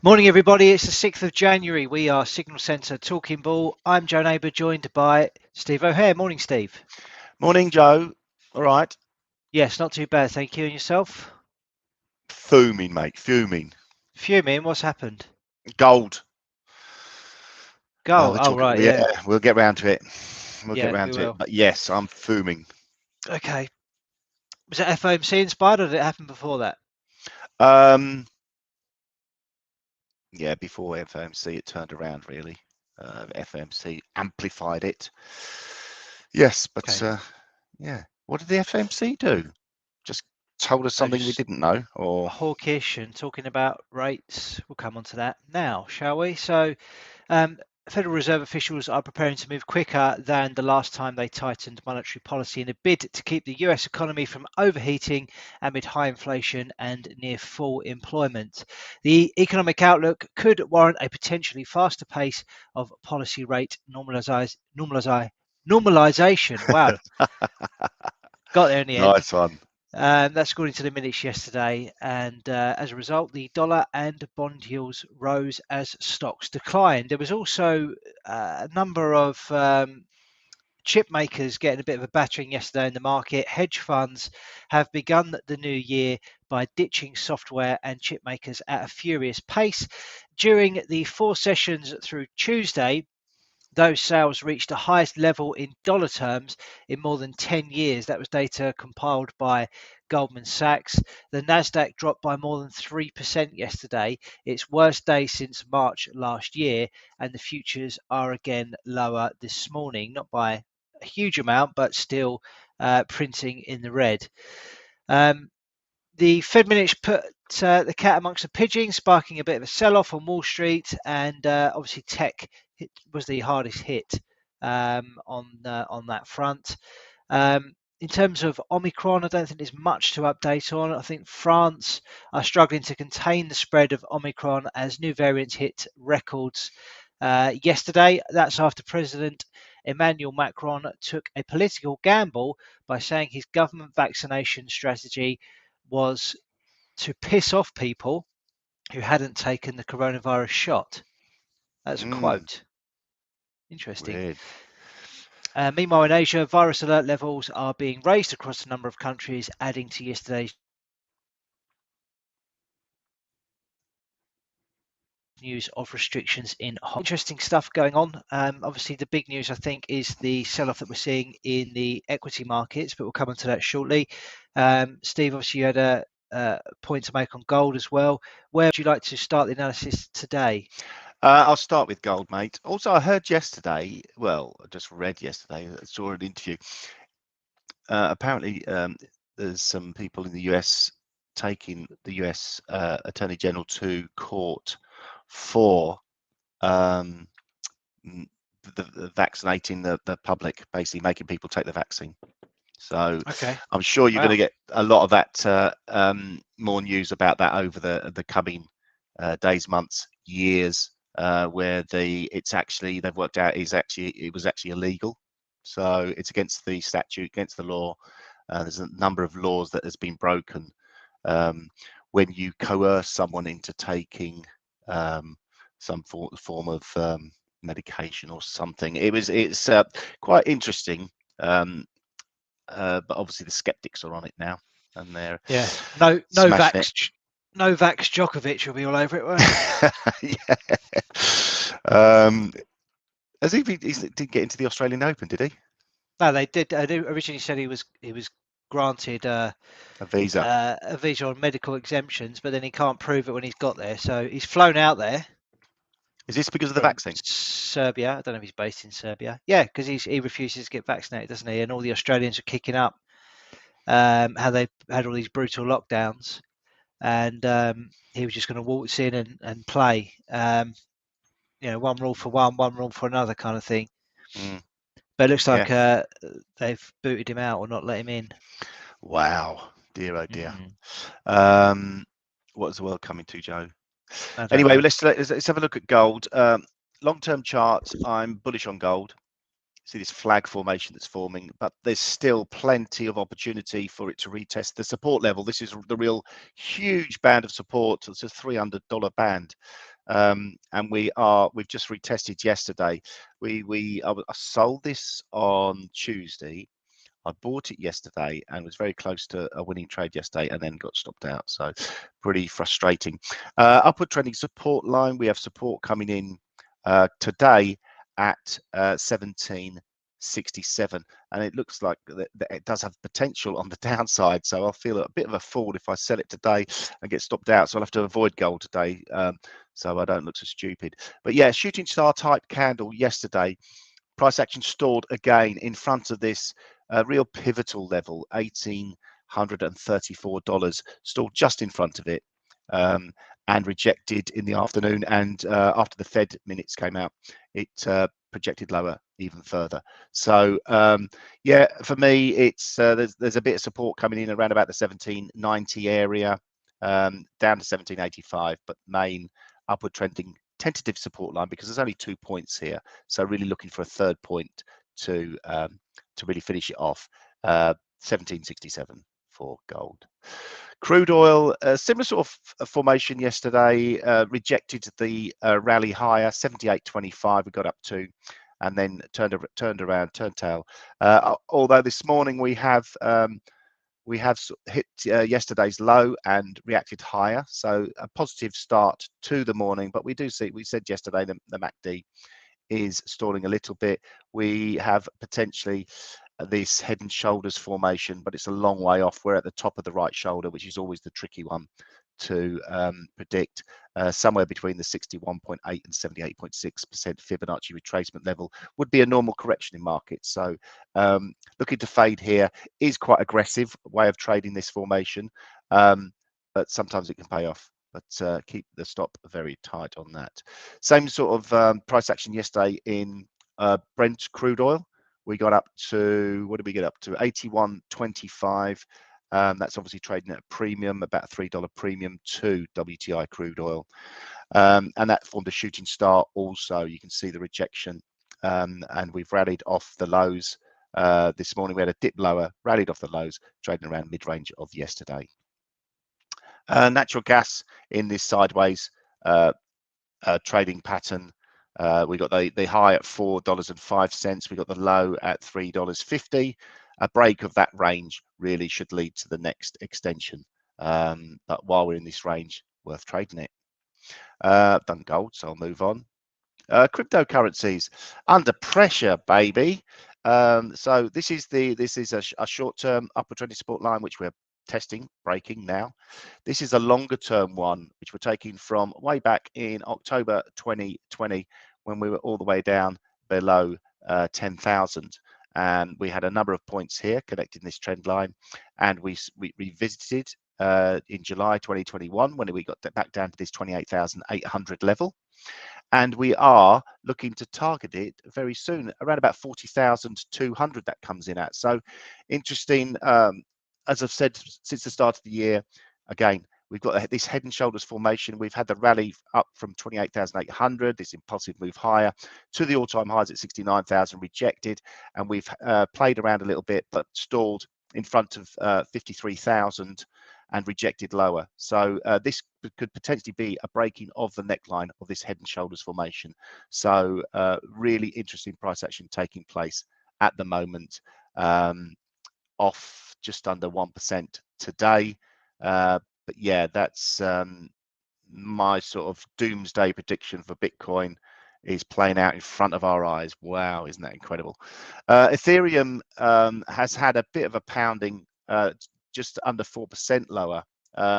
Morning, everybody. It's the 6th of January. We are Signal Centre Talking Ball. I'm Joe Neighbour, joined by Steve O'Hare. Morning, Steve. Morning, Joe. All right. Yes, not too bad, thank you. And yourself? Fuming, mate. Fuming. Fuming, what's happened? Gold. Gold. We're Oh, talking. right, Yeah, yeah. we'll get round to it. We'll get Yeah, round we to it. will. But yes, I'm fuming. Okay. Was it FOMC inspired or did it happen before that? Yeah, before FOMC, it turned around really. FOMC amplified it. Yes, but Okay. yeah. What did the FOMC do? Just told us No, something we just didn't know, or hawkish and talking about rates. We'll come on to that now, shall we? So, Federal Reserve officials are preparing to move quicker than the last time they tightened monetary policy in a bid to keep the US economy from overheating amid high inflation and near full employment. The economic outlook could warrant a potentially faster pace of policy rate normalization. Wow, got there in the end. nice one. That's according to the minutes yesterday, and as a result, the dollar and bond yields rose as stocks declined. There was also a number of chip makers getting a bit of a battering yesterday in the market. Hedge funds have begun the new year by ditching software and chip makers at a furious pace. During the 4 sessions through Tuesday, those sales reached the highest level in dollar terms in more than 10 years. That was data compiled by Goldman Sachs. The Nasdaq dropped by more than 3% yesterday, its worst day since March last year, and the futures are again lower this morning, not by a huge amount, but still printing in the red. The Fed minutes put the cat amongst the pigeons, sparking a bit of a sell-off on Wall Street, and obviously tech was the hardest hit on that front. In terms of Omicron, I don't think there's much to update on. I think France are struggling to contain the spread of Omicron as new variants hit records yesterday. That's after President Emmanuel Macron took a political gamble by saying his government vaccination strategy was to piss off people who hadn't taken the coronavirus shot. That's a quote. Interesting. Weird. Meanwhile, in Asia, virus alert levels are being raised across a number of countries, adding to yesterday's news of restrictions in Hong Kong. Interesting stuff going on. Obviously, the big news, I think, is the sell-off that we're seeing in the equity markets, but we'll come on to that shortly. Steve, obviously, you had a point to make on gold as well. Where would you like to start the analysis today? I'll start with gold, mate. Also, I heard yesterday, well, I just read yesterday, I saw an interview. Apparently, there's some people in the US taking the US Attorney General to court for the vaccinating the public, basically making people take the vaccine. So Okay. I'm sure you're Wow. going to get a lot of that, more news about that over the coming days, months, years, where they've worked out it was actually illegal. So it's against the statute, against the law. There's a number of laws that has been broken when you coerce someone into taking some form of medication or something. It's quite interesting. But obviously the skeptics are on it now, and they're smashing it. Novak Djokovic will be all over it, won't he? Yeah. Has he didn't get into the Australian Open, did he? No, they did. They originally said he was granted A visa. a visa on medical exemptions, but then he can't prove it when he's got there. So he's flown out there Is this because of the from vaccine? Serbia. I don't know if he's based in Serbia. Yeah, because he refuses to get vaccinated, doesn't he? And all the Australians are kicking up how they had all these brutal lockdowns, and he was just going to waltz in and play. One rule for one rule for another kind of thing. But it looks like they've booted him out or not let him in. Wow, dear oh dear. What is the world coming to, Joe? Anyway, let's have a look at gold. Long-term charts, I'm bullish on gold. See this flag formation that's forming, but there's still plenty of opportunity for it to retest the support level. This is the real huge band of support. It's a $300 band. And we've just retested yesterday. I sold this on Tuesday. I bought it yesterday and was very close to a winning trade yesterday and then got stopped out. So pretty frustrating. Upward trending support line. We have support coming in today at 1767, and it looks like that it does have potential on the downside. So I'll feel a bit of a fool if I sell it today and get stopped out. So I'll have to avoid gold today, so I don't look so stupid. But yeah, shooting star type candle yesterday. Price action stalled again in front of this real pivotal level, $1,834, stalled just in front of it, and rejected in the afternoon. And after the Fed minutes came out, it projected lower even further. So yeah, for me, it's there's a bit of support coming in around about the 1790 area, down to 1785, but main upward trending tentative support line, because there's only 2 points here. So really looking for a third point to really finish it off. 1767 for gold. Crude oil, similar sort of formation yesterday, rejected the rally higher, 78.25 we got up to, and then turned around, turned tail. Although this morning we have hit yesterday's low and reacted higher, so a positive start to the morning. But we said yesterday the MACD is stalling a little bit. We have potentially this head and shoulders formation, but it's a long way off. We're at the top of the right shoulder, which is always the tricky one to predict. Somewhere between the 61.8 and 78.6% Fibonacci retracement level would be a normal correction in markets. So looking to fade here is quite aggressive way of trading this formation, but sometimes it can pay off. But keep the stop very tight on that. Same sort of price action yesterday in Brent crude oil. We got up to, what did we get up to? 81.25. That's obviously trading at a premium, about a $3 premium to WTI crude oil. And that formed a shooting star also. You can see the rejection, and we've rallied off the lows. This morning we had a dip lower, rallied off the lows, trading around mid-range of yesterday. Natural gas in this sideways trading pattern. We got the high at $4.05. We got the low at $3.50. A break of that range really should lead to the next extension. But while we're in this range, worth trading it. Done gold, so I'll move on. Cryptocurrencies under pressure, baby. So this is a short-term upward trending support line which we're testing, breaking now. This is a longer term one which we're taking from way back in October 2020, when we were all the way down below 10,000, and we had a number of points here connecting this trend line, and we revisited in July 2021 when we got back down to this 28,800 level. And we are looking to target it very soon, around about 40,200 that comes in at. So interesting. As I've said since the start of the year, again, we've got this head and shoulders formation. We've had the rally up from 28,800, this impulsive move higher to the all-time highs at 69,000, rejected, and we've played around a little bit, but stalled in front of 53,000 and rejected lower. So this could potentially be a breaking of the neckline of this head and shoulders formation. So really interesting price action taking place at the moment. Off just under 1% today, but yeah, that's my sort of doomsday prediction for Bitcoin is playing out in front of our eyes. Wow, isn't that incredible? Ethereum has had a bit of a pounding, just under 4% lower.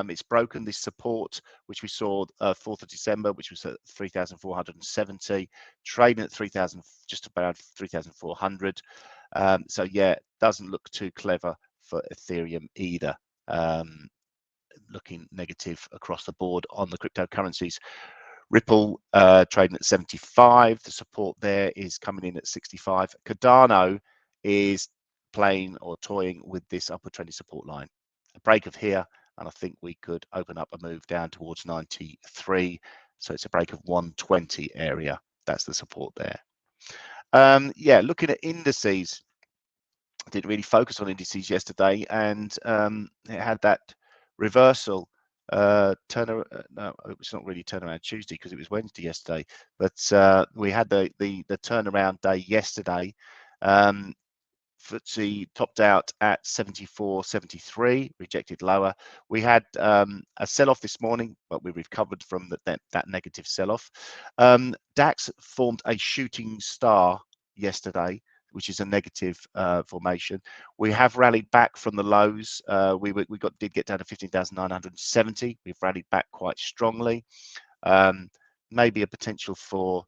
It's broken this support which we saw 4th of December, which was at 3,470, trading at 3,000, just about 3,400. So yeah, doesn't look too clever for Ethereum either. Looking negative across the board on the cryptocurrencies. Ripple trading at 75. The support there is coming in at 65. Cardano is playing or toying with this upward trending support line. A break of here, and I think we could open up a move down towards 93. So it's a break of 120 area. That's the support there. Yeah, looking at indices, I didn't really focus on indices yesterday, and it had that reversal no, it's not really turnaround Tuesday because it was Wednesday yesterday, but we had the turnaround day yesterday. FTSE topped out at 74.73, rejected lower. We had a sell-off this morning, but we recovered from that negative sell-off. DAX formed a shooting star yesterday, which is a negative formation. We have rallied back from the lows. We did get down to 15,970. We've rallied back quite strongly. Maybe a potential for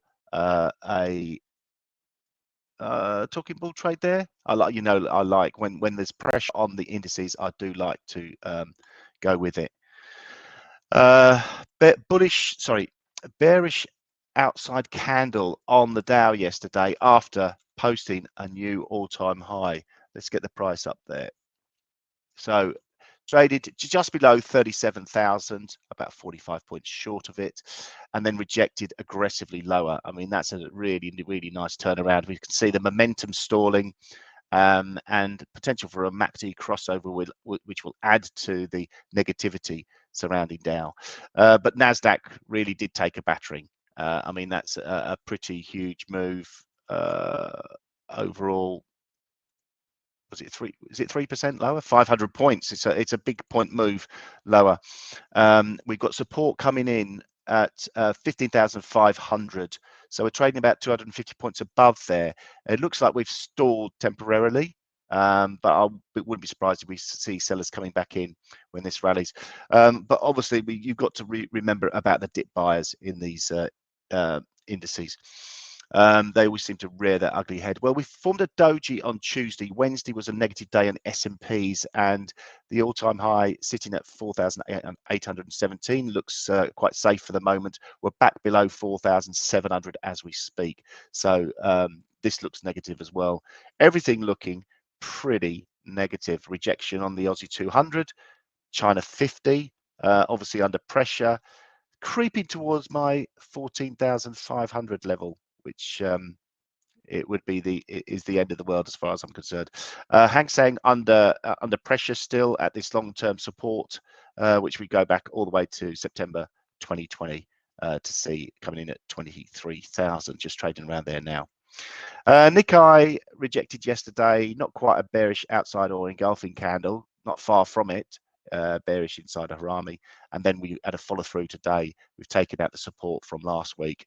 a talking bull trade there. I like, I like when there's pressure on the indices, I do like to go with it. Bearish outside candle on the Dow yesterday after posting a new all-time high. Let's get the price up there. So traded just below 37,000, about 45 points short of it, and then rejected aggressively lower. I mean, that's a really, really nice turnaround. We can see the momentum stalling and potential for a MACD crossover, which will add to the negativity surrounding Dow. But Nasdaq really did take a battering. I mean, that's a pretty huge move overall. Was it 3% lower? 500 points. It's a big point move lower. We've got support coming in at 15,500. So we're trading about 250 points above there. It looks like we've stalled temporarily, but it wouldn't be surprised if we see sellers coming back in when this rallies. But obviously, you've got to remember about the dip buyers in these indices. They always seem to rear their ugly head. Well, we formed a doji on Tuesday. Wednesday was a negative day on S&Ps, and the all-time high sitting at 4,817 looks quite safe for the moment. We're back below 4,700 as we speak. So this looks negative as well. Everything looking pretty negative. Rejection on the Aussie 200, China 50, obviously under pressure, creeping towards my 14,500 level, which it would be is the end of the world as far as I'm concerned. Hang Seng under pressure still at this long-term support, which we go back all the way to September 2020 to see coming in at 23,000, just trading around there now. Nikkei rejected yesterday, not quite a bearish outside or engulfing candle, not far from it. Bearish inside a Harami, and then we had a follow through today. We've taken out the support from last week,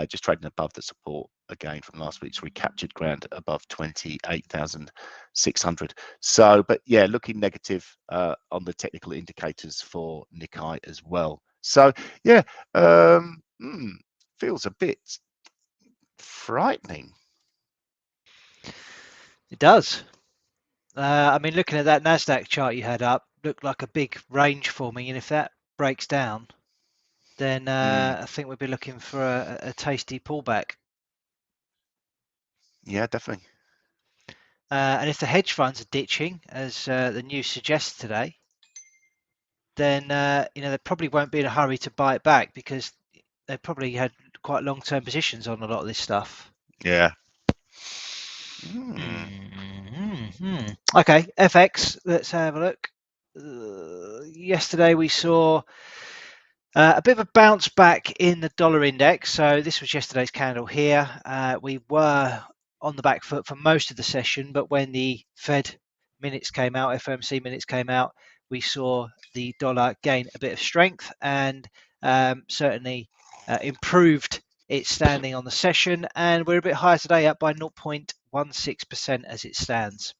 just trading above the support again from last week. So we captured ground above 28,600. So, but yeah, looking negative on the technical indicators for Nikkei as well. So yeah, feels a bit frightening. It does. I mean, looking at that Nasdaq chart you had up, looked like a big range forming, and if that breaks down, then I think we'd be looking for a tasty pullback. Yeah, definitely. And if the hedge funds are ditching, as the news suggests today, then they probably won't be in a hurry to buy it back because they probably had quite long-term positions on a lot of this stuff. Yeah. Okay, FX. Let's have a look. Yesterday we saw a bit of a bounce back in the dollar index. So this was yesterday's candle here. We were on the back foot for most of the session, but when the Fed minutes came out, FOMC minutes came out, we saw the dollar gain a bit of strength and certainly improved its standing on the session. And we're a bit higher today, up by 0.16% as it stands.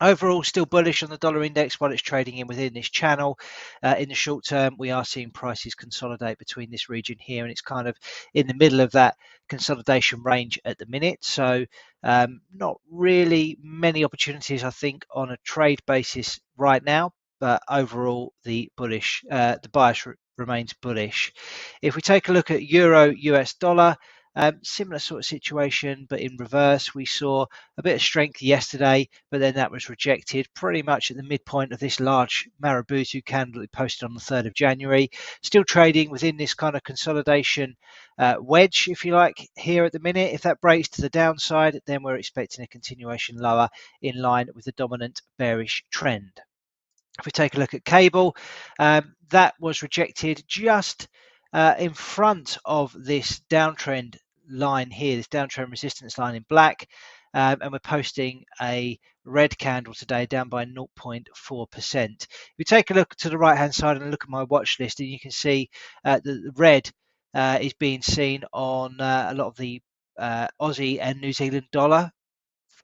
Overall, still bullish on the dollar index while it's trading in within this channel. In the short term, we are seeing prices consolidate between this region here, and it's kind of in the middle of that consolidation range at the minute. So not really many opportunities, I think, on a trade basis right now. But overall, the bias remains bullish. If we take a look at euro US dollar, Similar sort of situation, but in reverse. We saw a bit of strength yesterday, but then that was rejected pretty much at the midpoint of this large Maraboutou candle we posted on the 3rd of January. Still trading within this kind of consolidation wedge, if you like, here at the minute. If that breaks to the downside, then we're expecting a continuation lower in line with the dominant bearish trend. If we take a look at cable, that was rejected just in front of this downtrend line here, this downtrend resistance line in black, and we're posting a red candle today, down by 0.4%. If we take a look to the right hand side and look at my watch list, and you can see the red is being seen on a lot of the Aussie and New Zealand dollar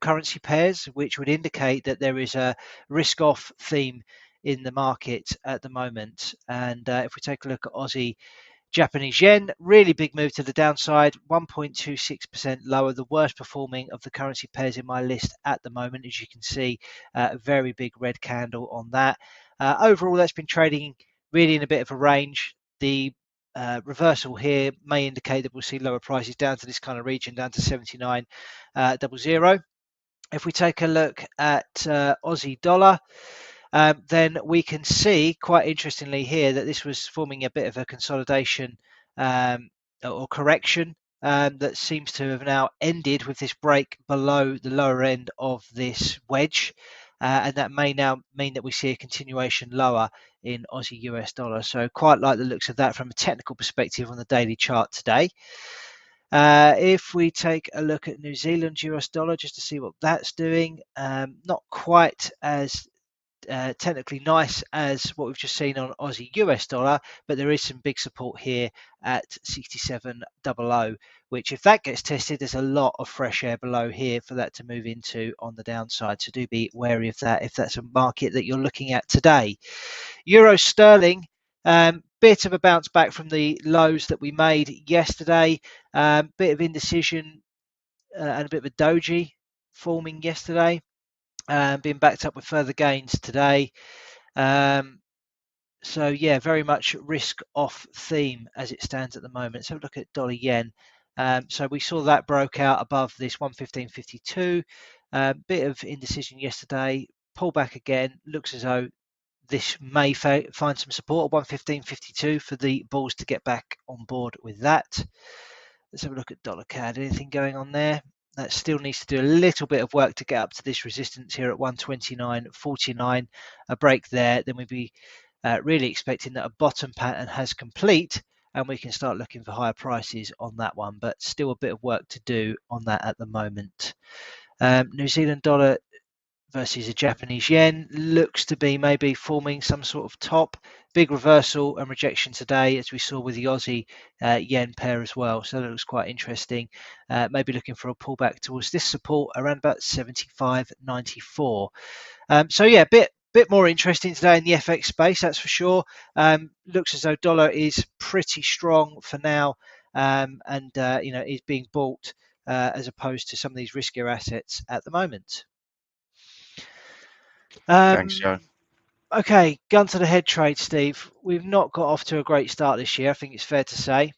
currency pairs, which would indicate that there is a risk off theme in the market at the moment. And if we take a look at Aussie Japanese yen, really big move to the downside, 1.26% lower, the worst performing of the currency pairs in my list at the moment. As you can see, a very big red candle on that. Overall, that's been trading really in a bit of a range. The reversal here may indicate that we'll see lower prices down to this kind of region, down to 79.00. If we take a look at Aussie dollar, then we can see quite interestingly here that this was forming a bit of a consolidation or correction that seems to have now ended with this break below the lower end of this wedge. And that may now mean that we see a continuation lower in Aussie US dollar. So quite like the looks of that from a technical perspective on the daily chart today. If we take a look at New Zealand US dollar, just to see what that's doing, not quite as technically nice as what we've just seen on Aussie US dollar, but there is some big support here at 67.00, which if that gets tested, there's a lot of fresh air below here for that to move into on the downside. So do be wary of that if that's a market that you're looking at today. Euro sterling, bit of a bounce back from the lows that we made yesterday, bit of indecision and a bit of a doji forming yesterday, being backed up with further gains today. So yeah, very much risk off theme as it stands at the moment. Let's have a look at dollar yen. So we saw that broke out above this 115.52. Bit of indecision yesterday, pull back again. Looks as though this may find some support at 115.52 for the bulls to get back on board with that. Let's have a look at dollar CAD. Anything going on there? That still needs to do a little bit of work to get up to this resistance here at 129.49. A break there, then we'd be really expecting that a bottom pattern has complete and we can start looking for higher prices on that one, but still a bit of work to do on that at the moment. New Zealand dollar versus a Japanese yen looks to be maybe forming some sort of top. Big reversal and rejection today, as we saw with the Aussie yen pair as well. So that looks quite interesting. Maybe looking for a pullback towards this support around about 75.94. So yeah, bit more interesting today in the FX space, that's for sure. Looks as though dollar is pretty strong for now, and is being bought as opposed to some of these riskier assets at the moment. Thanks, Joe. Okay, gun to the head trade, Steve. We've not got off to a great start this year, I think it's fair to say.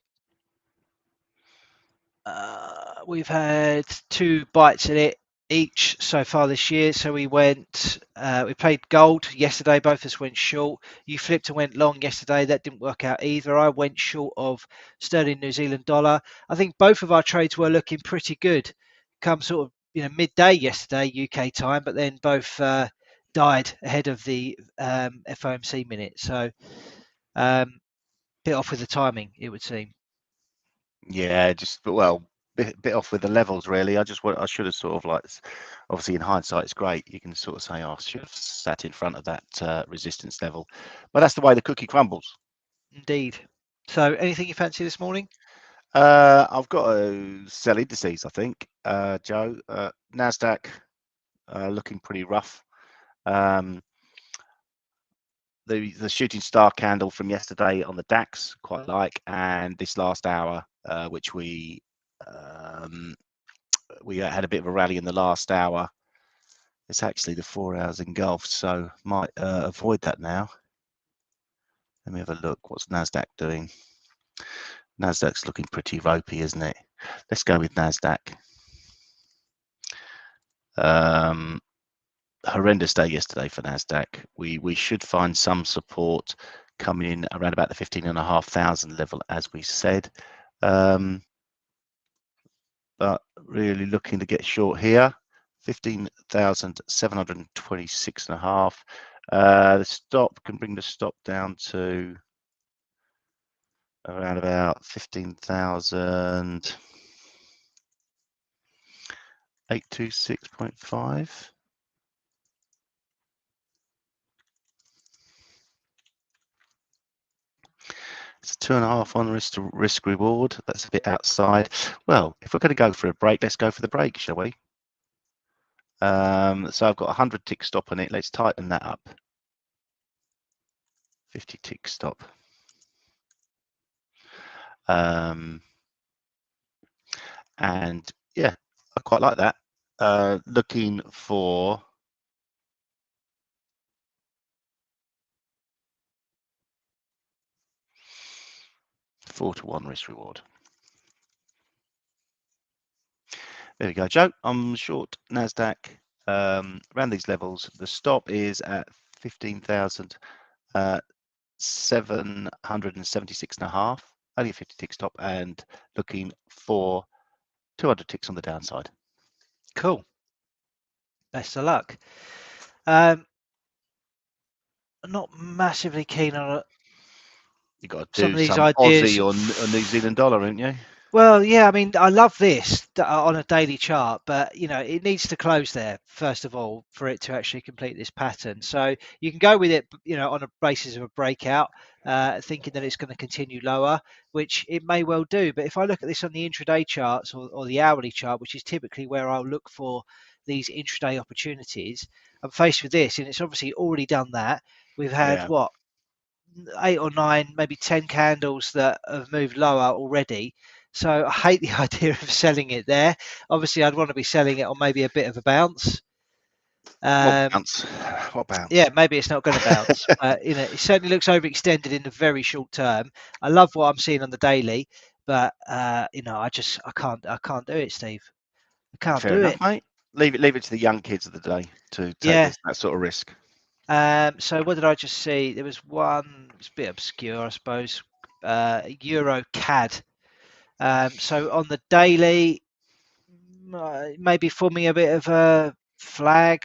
We've had 2 bites at it each so far this year. So we played gold yesterday, both of us went short. You flipped and went long yesterday, that didn't work out either. I went short of sterling New Zealand dollar. I think both of our trades were looking pretty good come sort of midday yesterday UK time, but then both died ahead of the FOMC minute. So bit off with the timing, it would seem. Yeah, bit off with the levels really. I should have sort of like, obviously in hindsight it's great, you can sort of say, oh, I should have sat in front of that resistance level, but that's the way the cookie crumbles. Indeed. So anything you fancy this morning? I've got to sell indices, I think, Joe. Nasdaq looking pretty rough. The shooting star candle from yesterday on the DAX quite like, and this last hour, which we had a bit of a rally in the last hour. It's actually the 4 hours engulfed, so might avoid that now. Let me have a look. What's Nasdaq doing? Nasdaq's looking pretty ropey, isn't it? Let's go with Nasdaq. Horrendous day yesterday for Nasdaq. We should find some support coming in around about the 15,500 level, as we said. But really looking to get short here. 15,726.5. The stop can bring the stop down to around about 15,826.5. It's a 2.5 on risk reward. That's a bit outside. Well, if we're going to go for a break, let's go for the break, shall we? So I've got 100 tick stop on it. Let's tighten that up. 50 tick stop. And yeah, I quite like that. Looking for 4-to-1 risk reward. There we go, Joe. I'm short Nasdaq around these levels. The stop is at 15,776.5. Only a 50 tick stop, and looking for 200 ticks on the downside. Cool. Best of luck. Not massively keen on You got to some do of these some ideas. Aussie or New Zealand dollar, haven't you? Well, yeah, I mean, I love this on a daily chart, but you know, it needs to close there first of all for it to actually complete this pattern. So you can go with it, you know, on a basis of a breakout, thinking that it's going to continue lower, which it may well do. But if I look at this on the intraday charts or the hourly chart, which is typically where I'll look for these intraday opportunities, I'm faced with this, and it's obviously already done that. We've had what, 8 or 9, maybe 10 candles that have moved lower already. So I hate the idea of selling it there. Obviously, I'd want to be selling it on maybe a bit of a bounce. What bounce? What bounce? Yeah, maybe it's not going to bounce, but you know, it certainly looks overextended in the very short term. I love what I'm seeing on the daily, but you know, I can't do it, Steve. I can't Fair do enough, it. mate. Leave it to the young kids of the day to take Yeah. that sort of risk. So what did I just see? There was one. It's a bit obscure, I suppose. Euro CAD. So on the daily, maybe forming a bit of a flag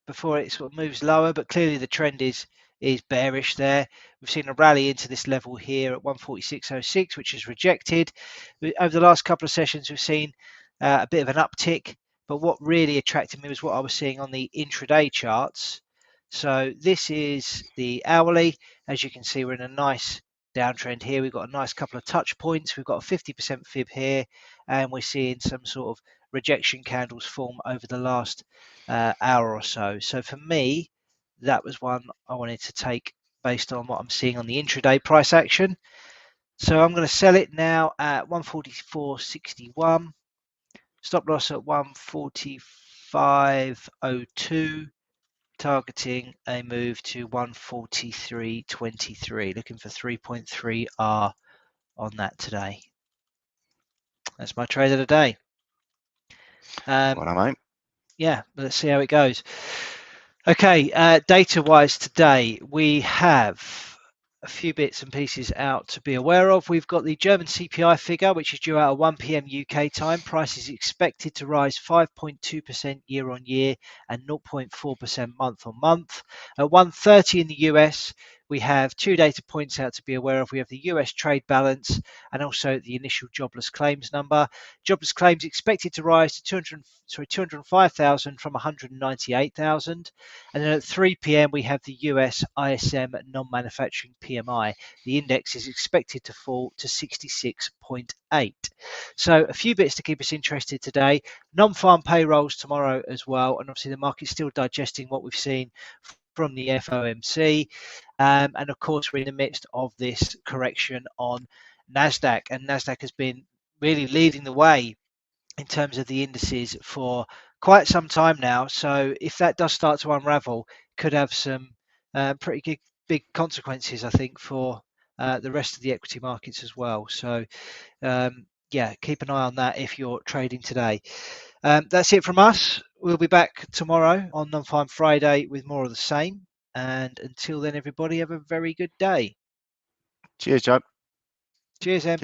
before it sort of moves lower, but clearly the trend is bearish there. We've seen a rally into this level here at 146.06, which is rejected. Over the last couple of sessions, we've seen a bit of an uptick, but what really attracted me was what I was seeing on the intraday charts. So this is the hourly. As you can see, we're in a nice downtrend here. We've got a nice couple of touch points. We've got a 50% fib here, and we're seeing some sort of rejection candles form over the last hour or so. So for me, that was one I wanted to take based on what I'm seeing on the intraday price action. So I'm going to sell it now at 144.61. Stop loss at 145.02. Targeting a move to 143.23. Looking for 3.3 R on that today. That's my trade of the day. Mate. Yeah, let's see how it goes. Okay, data-wise today, we have a few bits and pieces out to be aware of. We've got the German CPI figure, which is due out at 1 p.m. UK time. Price is expected to rise 5.2% year on year and 0.4% month on month. At 1:30 in the US, we have two data points out to be aware of. We have the US trade balance and also the initial jobless claims number. Jobless claims expected to rise to 205,000 from 198,000. And then at 3 p.m., we have the US ISM non-manufacturing PMI. The index is expected to fall to 66.8. So a few bits to keep us interested today. Non-farm payrolls tomorrow as well. And obviously the market's still digesting what we've seen from the FOMC. And of course, we're in the midst of this correction on Nasdaq. And Nasdaq has been really leading the way in terms of the indices for quite some time now. So if that does start to unravel, could have some pretty big consequences, I think, for the rest of the equity markets as well. So yeah, keep an eye on that if you're trading today. That's it from us. We'll be back tomorrow on Non-Farm Friday with more of the same. And until then, everybody, have a very good day. Cheers, Joe. Cheers, Em.